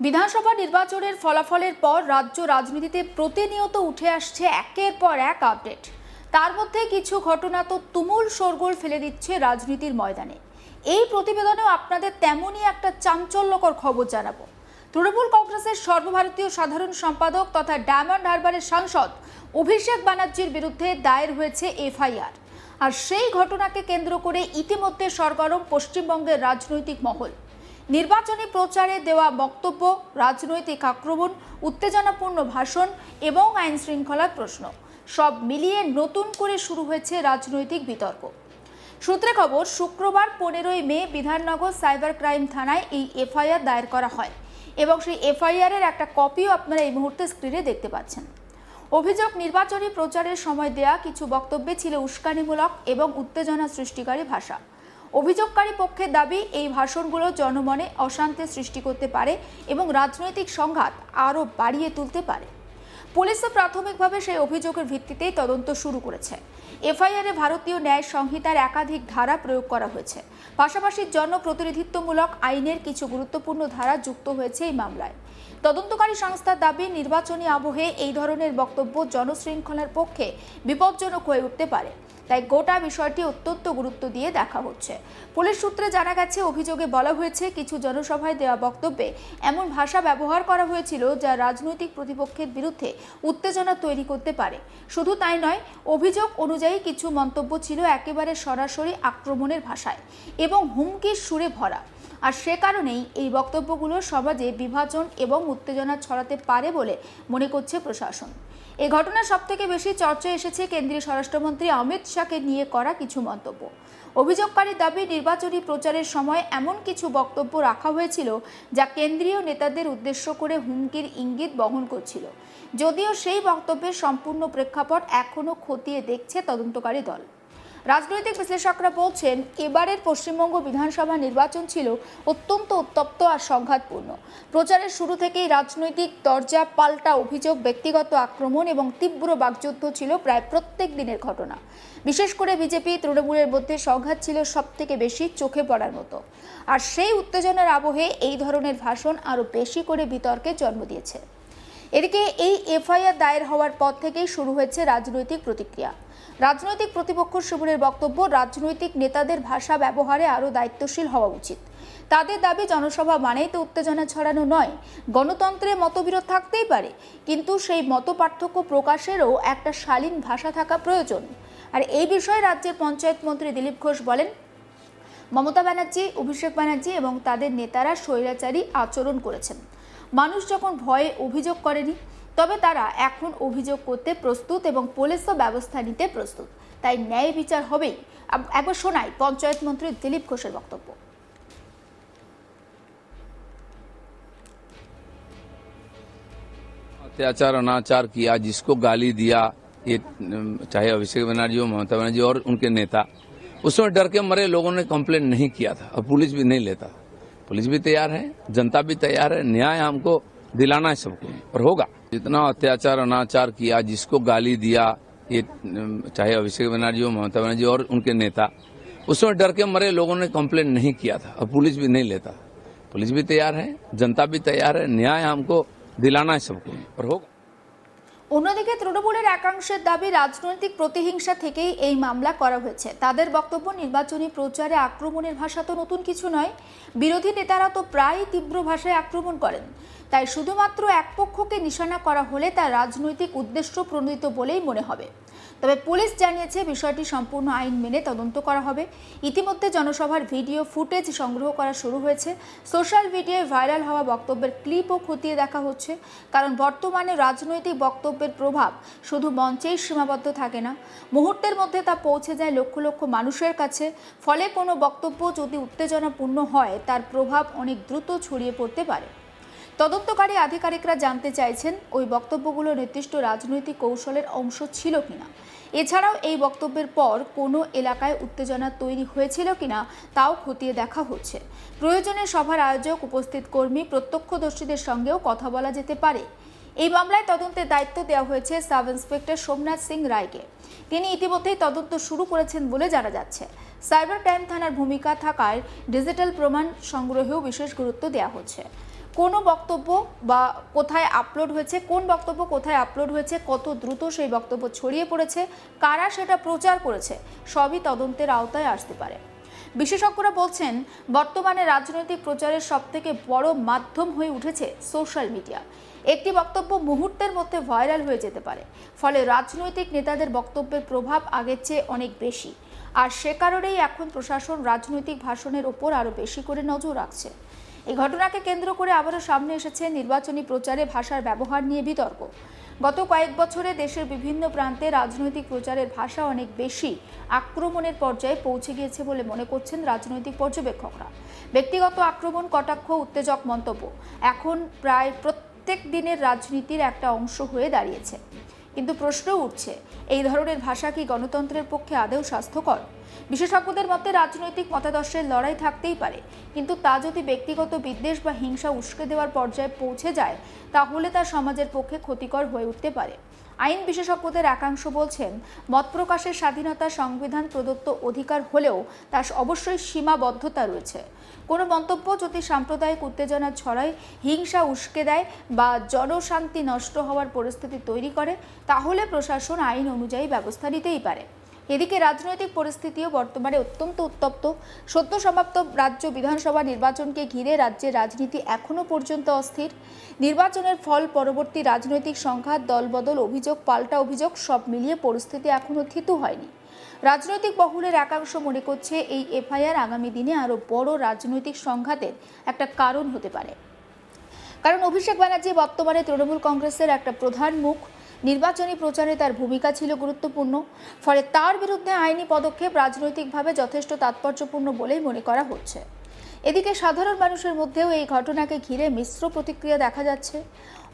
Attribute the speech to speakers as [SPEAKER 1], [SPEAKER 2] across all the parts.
[SPEAKER 1] বিধানসভা নির্বাচনের ফলাফলের পর রাজ্য রাজনীতিতে প্রতিনিয়ত উঠে আসছে একের পর এক আপডেট। তার মধ্যে কিছু ঘটনা তো তুমুল শোরগোল ফেলে দিচ্ছে রাজনীতির ময়দানে। এই প্রতিবেদনেও আপনাদের তেমনই একটা চাঞ্চল্যকর খবর জানাবো। তৃণমূল কংগ্রেসের সর্বভারতীয় সাধারণ সম্পাদক তথা ডায়মন্ড হারবারের সাংসদ অভিষেক ব্যানার্জির বিরুদ্ধে দায়ের হয়েছে এফআইআর। আর সেই ঘটনাকে কেন্দ্র করে ইতিমধ্যে সরগরম পশ্চিমবঙ্গের রাজনৈতিক মহল। নির্বাচনী প্রচারে দেওয়া বক্তব্য, রাজনৈতিক আক্রমণ, উত্তেজনাপূর্ণ ভাষণ এবং আইন শৃঙ্খলার প্রশ্ন সব মিলিয়ে নতুন করে শুরু হয়েছে রাজনৈতিক বিতর্ক। সূত্রে খবর, শুক্রবার 15ই মে বিধাননগর সাইবার ক্রাইম থানায় এই এফআইআর দায়ের করা হয় এবং সেই এফআইআর এর একটা কপিও আপনারা এই মুহূর্তে স্ক্রিনে দেখতে পাচ্ছেন। অভিযোগ, নির্বাচনী প্রচারের সময় দেয়া কিছু বক্তব্যে ছিল উস্কানিমূলক এবং উত্তেজনা সৃষ্টিকারী ভাষা। অভিযোগকারী পক্ষের দাবি, এই ভাষণগুলো জনমনে অশান্তি সৃষ্টি করতে পারে এবং রাজনৈতিক সংঘাত আরও বাড়িয়ে তুলতে পারে। পুলিশও প্রাথমিকভাবে সেই অভিযোগের ভিত্তিতেই তদন্ত শুরু করেছে। এফআইআরে ভারতীয় ন্যায় সংহিতার একাধিক ধারা প্রয়োগ করা হয়েছে। পাশাপাশি জনপ্রতিনিধিত্বমূলক আইনের কিছু গুরুত্বপূর্ণ ধারা যুক্ত হয়েছে এই মামলায়। তদন্তকারী সংস্থার দাবি, নির্বাচনী আবহে এই ধরনের বক্তব্য জনশৃঙ্খলার পক্ষে বিপজ্জনক হয়ে উঠতে পারে। তাই গোটা বিষয়টি অত্যন্ত গুরুত্ব দিয়ে দেখা হচ্ছে। পুলিশ সূত্রে জানা গেছে, অভিযোগে বলা হয়েছে কিছু জনসভায় দেওয়া বক্তব্যে এমন ভাষা ব্যবহার করা হয়েছিল যা রাজনৈতিক প্রতিপক্ষের বিরুদ্ধে উত্তেজনা তৈরি করতে পারে। শুধু তাই নয়, অভিযোগ অনুযায়ী কিছু মন্তব্য ছিল একেবারে সরাসরি আক্রমণের ভাষায় এবং হুমকির সুরে ভরা। আর সে কারণেই এই বক্তব্যগুলো সমাজে বিভাজন এবং উত্তেজনা ছড়াতে পারে বলে মনে করছে প্রশাসন। এই ঘটনা সবথেকে বেশি চর্চায় এসেছে কেন্দ্রীয় স্বরাষ্ট্রমন্ত্রী অমিত শাহকে নিয়ে করা কিছু মন্তব্য। অভিযোগকারীর দাবি, নির্বাচনী প্রচারের সময় এমন কিছু বক্তব্য রাখা হয়েছিল যা কেন্দ্রীয় নেতাদের উদ্দেশ্য করে হুমকির ইঙ্গিত বহন করছিল। যদিও সেই বক্তব্যের সম্পূর্ণ প্রেক্ষাপট এখনও খতিয়ে দেখছে তদন্তকারী দল। রাজনৈতিক বিশ্লেষকরা বলছেন, এবারের পশ্চিমবঙ্গ বিধানসভা নির্বাচন ছিল অত্যন্ত উত্তপ্ত আর সংঘাতপূর্ণ। প্রচারের শুরু থেকেই রাজনৈতিক দরজা পাল্টা অভিযোগ, ব্যক্তিগত আক্রমণ এবং তীব্র বাকযুদ্ধ ছিল প্রায় প্রত্যেক দিনের ঘটনা। বিশেষ করে বিজেপি তৃণমূলের মধ্যে সংঘাত ছিল সবথেকে বেশি চোখে পড়ার মতো। আর সেই উত্তেজনার আবহে এই ধরনের ভাষণ আরও বেশি করে বিতর্কের জন্ম দিয়েছে। এদিকে এই এফআইআর দায়ের হওয়ার পর থেকেই শুরু হয়েছে রাজনৈতিক প্রতিক্রিয়া। রাজনৈতিক প্রতিপক্ষ শিবিরের বক্তব্য, রাজনৈতিক নেতাদের ভাষা ব্যবহারে আরও দায়িত্বশীল হওয়া উচিত। তাদের দাবি, জনসভা মানেই তো উত্তেজনা ছড়ানো নয়। গণতন্ত্রে মতবিরোধ থাকতেই পারে, কিন্তু সেই মত পার্থক্য প্রকাশেরও একটা শালীন ভাষা থাকা প্রয়োজন। আর এই বিষয়ে রাজ্যের পঞ্চায়েত মন্ত্রী দিলীপ ঘোষ বলেন, মমতা ব্যানার্জি, অভিষেক ব্যানার্জি এবং তাদের নেতারা স্বৈরাচারী আচরণ করেছেন। মানুষ যখন ভয়ে অভিযোগ করেনি, তবে তারা এখন অভিযোগ করতে প্রস্তুত এবং পুলিশও ব্যবস্থা নিতে প্রস্তুত। তাই ন্যায় বিচার হবেই। একবার শোনাই পঞ্চায়েত মন্ত্রী দিলীপ ঘোষের বক্তব্য।
[SPEAKER 2] अत्याचार अनाचार किया, जिसको गाली दिया, ये चाहे अभिषेक बनर्जी हो, ममता बनर्जी और उनके नेता, उसमें डर के मरे लोगों ने कंप्लेंट नहीं किया था और पुलिस भी नहीं लेता। पुलिस भी तैयार है, जनता भी तैयार है, न्याय हमको दिलाना है सबको और होगा। जितना अत्याचार अनाचार किया, जिसको गाली दिया, ये चाहे अभिषेक बनर्जी हो, ममता बनर्जी और उनके नेता, उसमें डर के मरे लोगों ने कंप्लेंट नहीं किया था और पुलिस भी नहीं लेता। पुलिस भी तैयार है, जनता भी तैयार है, न्याय हमको दिलाना है सबको और होगा।
[SPEAKER 1] অন্যদিকে তৃণমূলের একাংশের দাবি, রাজনৈতিক প্রতিহিংসা থেকেই এই মামলা করা হয়েছে। তাদের বক্তব্য, নির্বাচনী প্রচারে আক্রমণের ভাষা তো নতুন কিছু নয়। বিরোধী নেতারা তো প্রায় তীব্র ভাষায় আক্রমণ করেন। তাই শুধুমাত্র এক পক্ষকে নিশানা করা হলে তা রাজনৈতিক উদ্দেশ্য প্রণোদিত বলেই মনে হবে। তবে পুলিশ জানিয়েছে, বিষয়টি সম্পূর্ণ আইন মেনে তদন্ত করা হবে। ইতিমধ্যে জনসভার ভিডিও ফুটেজ সংগ্রহ করা শুরু হয়েছে। সোশ্যাল মিডিয়ায় ভাইরাল হওয়া বক্তব্যের ক্লিপও খতিয়ে দেখা হচ্ছে। কারণ বর্তমানে রাজনৈতিক বক্তব্যের প্রভাব শুধু মঞ্চেই সীমাবদ্ধ থাকে না, মুহূর্তের মধ্যে তা পৌঁছে যায় লক্ষ লক্ষ মানুষের কাছে। ফলে কোনো বক্তব্য যদি উত্তেজনাপূর্ণ হয়, তার প্রভাব অনেক দ্রুত ছড়িয়ে পড়তে পারে। তদন্তকারী আধিকারিকরা জানতে চাইছেন, ওই বক্তব্যগুলো নির্দিষ্ট রাজনৈতিক কৌশলের অংশ ছিল কিনা। এছাড়াও এই বক্তব্যের পর কোনো এলাকায় উত্তেজনা তৈরি হয়েছিল কিনা তাও খতিয়ে দেখা হচ্ছে। প্রয়োজনে সভার আয়োজক, উপস্থিত কর্মী, প্রত্যক্ষদর্শীদের সঙ্গেও কথা বলা যেতে পারে। এই মামলায় তদন্তের দায়িত্ব দেওয়া হয়েছে সাব ইন্সপেক্টর সোমনাথ সিং রায়কে। তিনি ইতিমধ্যেই তদন্ত শুরু করেছেন বলে জানা যাচ্ছে। সাইবার ক্রাইম থানার ভূমিকা থাকায় ডিজিটাল প্রমাণ সংগ্রহেও বিশেষ গুরুত্ব দেওয়া হচ্ছে। কোনো বক্তব্য বা কোথায় আপলোড হয়েছে, কোন বক্তব্য কোথায় আপলোড হয়েছে, কত দ্রুত সেই বক্তব্য ছড়িয়ে পড়েছে, কারা সেটা প্রচার করেছে, সবই তদন্তের আওতায় আসতে পারে। বিশেষজ্ঞরা বলছেন, বর্তমানে রাজনৈতিক প্রচারের সবথেকে বড় মাধ্যম হয়ে উঠেছে সোশ্যাল মিডিয়া। একটি বক্তব্য মুহূর্তের মধ্যে ভাইরাল হয়ে যেতে পারে, ফলে রাজনৈতিক নেতাদের বক্তব্যের প্রভাব আগের চেয়ে অনেক বেশি। আর সে কারণেই এখন প্রশাসন রাজনৈতিক ভাষণের ওপর আরও বেশি করে নজর রাখছে। এই ঘটনাকে কেন্দ্র করে আবারও সামনে এসেছে নির্বাচনী প্রচারে ভাষার ব্যবহার নিয়ে বিতর্ক। গত কয়েক বছরে দেশের বিভিন্ন প্রান্তে রাজনৈতিক প্রচারের ভাষা অনেক বেশি আক্রমণের পর্যায়ে পৌঁছে গিয়েছে বলে মনে করছেন রাজনৈতিক পর্যবেক্ষকরা। ব্যক্তিগত আক্রমণ, কটাক্ষ, উত্তেজক মন্তব্য এখন প্রায় প্রত্যেক দিনের রাজনীতির একটা অংশ হয়ে দাঁড়িয়েছে। কিন্তু প্রশ্ন উঠছে, এই ধরনের ভাষা কি গণতন্ত্রের পক্ষে আদৌ স্বাস্থ্যকর? বিশেষজ্ঞদের মতে রাজনৈতিক মতাদর্শের লড়াই থাকতেই পারে, কিন্তু তা যদি ব্যক্তিগত বিদ্বেষ বা হিংসা উস্কে দেওয়ার পর্যায়ে পৌঁছে যায়, তাহলে তা সমাজের পক্ষে ক্ষতিকর হয়ে উঠতে পারে। আইন বিশেষজ্ঞদের একাংশ বলছেন, মত প্রকাশের স্বাধীনতা সংবিধান প্রদত্ত অধিকার হলেও তার অবশ্যই সীমাবদ্ধতা রয়েছে। কোনো মন্তব্য যদি সাম্প্রদায়িক উত্তেজনা ছড়ায়, হিংসা উস্কে দেয় বা জনশান্তি নষ্ট হওয়ার পরিস্থিতি তৈরি করে, তাহলে প্রশাসন আইন অনুযায়ী ব্যবস্থা নিতেই পারে। এদিকে রাজনৈতিক পরিস্থিতিও বর্তমানে অত্যন্ত উত্তপ্ত। সদ্য সমাপ্ত রাজ্য বিধানসভা নির্বাচনকে ঘিরে রাজ্যের রাজনীতি এখনও পর্যন্ত অস্থির। নির্বাচনের ফল, পরবর্তী রাজনৈতিক সংঘাত, দলবদল, অভিযোগ, পাল্টা অভিযোগ সব মিলিয়ে পরিস্থিতি এখনও থিতু হয়নি। রাজনৈতিক মহলের একাংশ মনে করছে, এই এফআইআর আগামী দিনে আরও বড় রাজনৈতিক সংঘাতের একটা কারণ হতে পারে। কারণ অভিষেক ব্যানার্জি বর্তমানে তৃণমূল কংগ্রেসের একটা প্রধান মুখ। নির্বাচনী প্রচারে তার ভূমিকা ছিল গুরুত্বপূর্ণ, ফলে তার বিরুদ্ধে আইনি পদক্ষেপ রাজনৈতিকভাবে যথেষ্ট তাৎপর্যপূর্ণ বলেই মনে করা হচ্ছে। এদিকে সাধারণ মানুষের মধ্যেও এই ঘটনাকে ঘিরে মিশ্র প্রতিক্রিয়া দেখা যাচ্ছে।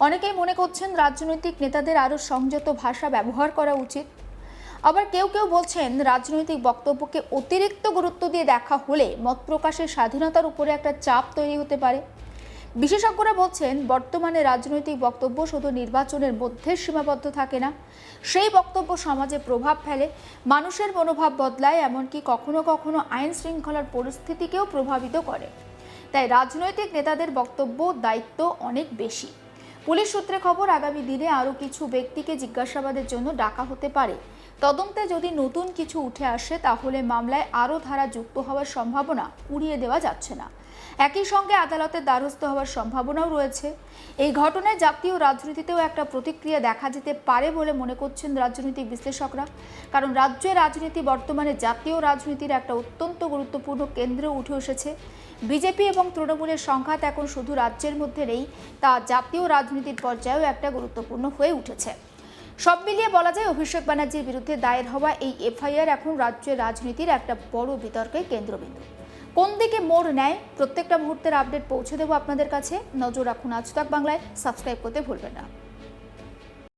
[SPEAKER 1] অনেকেই মনে করছেন রাজনৈতিক নেতাদের আরও সংযত ভাষা ব্যবহার করা উচিত। আবার কেউ কেউ বলছেন, রাজনৈতিক বক্তব্যকে অতিরিক্ত গুরুত্ব দিয়ে দেখা হলে মত প্রকাশের স্বাধীনতার উপরে একটা চাপ তৈরি হতে পারে। বিশেষজ্ঞরা বলছেন, বর্তমানে রাজনৈতিক বক্তব্য শুধু নির্বাচনের মধ্যে সীমাবদ্ধ থাকে না, সেই বক্তব্য সমাজে প্রভাব ফেলে, মানুষের মনোভাব বদলায়, এমনকি কখনো কখনো আইন শৃঙ্খলার পরিস্থিতিকেও প্রভাবিত করে। তাই রাজনৈতিক নেতাদের বক্তব্য দায়িত্ব অনেক বেশি। পুলিশ সূত্রে খবর, আগামী দিনে আরও কিছু ব্যক্তিকে জিজ্ঞাসাবাদের জন্য ডাকা হতে পারে। তদন্তে যদি নতুন কিছু উঠে আসে, তাহলে মামলায় আরও ধারা যুক্ত হওয়ার সম্ভাবনা উড়িয়ে দেওয়া যাচ্ছে না। একই সঙ্গে আদালতের দ্বারস্থ হওয়ার সম্ভাবনাও রয়েছে। এই ঘটনায় জাতীয় রাজনীতিতেও একটা প্রতিক্রিয়া দেখা যেতে পারে বলে মনে করছেন রাজনৈতিক বিশ্লেষকরা। কারণ রাজ্যের রাজনীতি বর্তমানে জাতীয় রাজনীতির একটা অত্যন্ত গুরুত্বপূর্ণ কেন্দ্রে উঠে এসেছে। বিজেপি এবং তৃণমূলের সংঘাত এখন শুধু রাজ্যের মধ্যে নেই, তা জাতীয় রাজনীতির পর্যায়েও একটা গুরুত্বপূর্ণ হয়ে উঠেছে। সব মিলিয়ে বলা যায়, অভিষেক ব্যানার্জির বিরুদ্ধে দায়ের হওয়া এই এফআইআর এখন রাজ্যের রাজনীতির একটা বড় বিতর্কের কেন্দ্রবিন্দু। কোন দিকে মোড় নেয়, প্রত্যেকটা মুহূর্তের আপডেট পৌঁছে দেবো আপনাদের কাছে। নজর রাখুন আজ তাক বাংলায়, সাবস্ক্রাইব করতে ভুলবেন না।